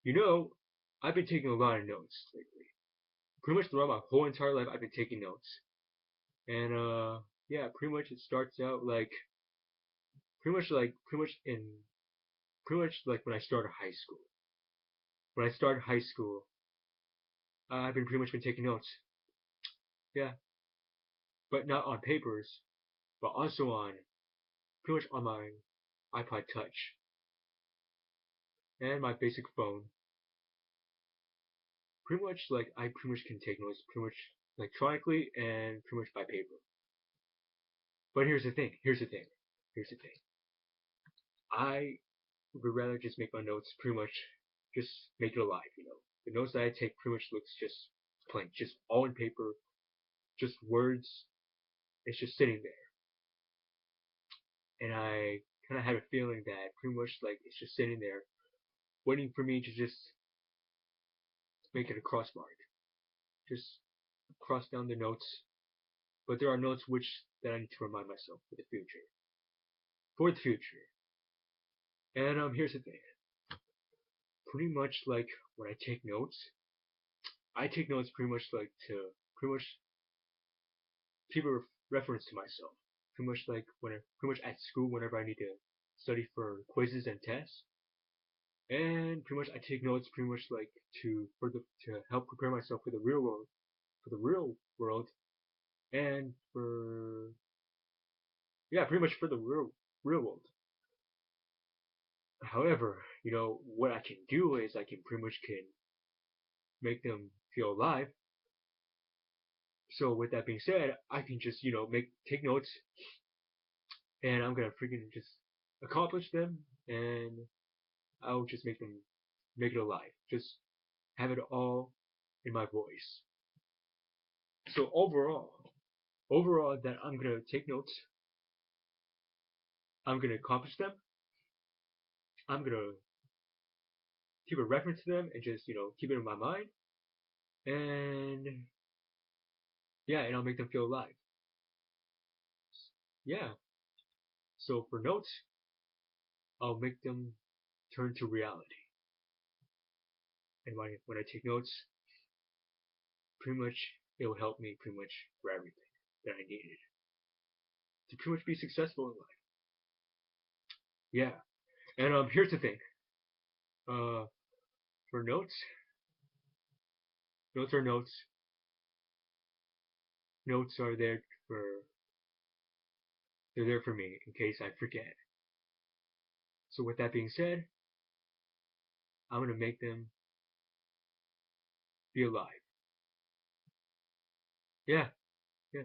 You know, I've been taking a lot of notes lately. Pretty much throughout my whole entire life, I've been taking notes. And yeah, pretty much it starts out like pretty much like when I started high school. When I started high school, I've been pretty much been taking notes. Yeah, but not on papers, but also on pretty much on my iPod Touch and my basic phone. Pretty much like I pretty much can take notes pretty much electronically and pretty much by paper. But here's the thing. Here's the thing. Here's the thing. I would rather just make my notes pretty much just make it alive. The notes that I take pretty much looks just plain, just all in paper, just words. It's just sitting there, and I kind of had a feeling that pretty much like it's just sitting there, waiting for me to just make it a cross mark, just cross down the notes. But there are notes which that I need to remind myself for the future, for the future. And here's the thing. Pretty much like when I take notes pretty much like to pretty much keep a reference to myself. Pretty much like pretty much at school whenever I need to study for quizzes and tests. And pretty much I take notes pretty much like to help prepare myself for the real world, and for yeah, pretty much for the real world. However, what I can do is I can pretty much can make them feel alive. So with that being said, I can just make take notes, and I'm gonna freaking just accomplish them, and I'll just make it alive. Just have it all in my voice. So overall that I'm gonna take notes, I'm gonna accomplish them, I'm gonna keep a reference to them and just keep it in my mind, and yeah, and I'll make them feel alive. Yeah. So for notes, I'll make them turn to reality. And when I take notes, pretty much it will help me pretty much for everything that I needed to pretty much be successful in life. Yeah. And here's the thing. Uh, for notes, notes are notes. Notes are there for they're there for me in case I forget. So with that being said, I'm gonna make them be alive. Yeah, yeah.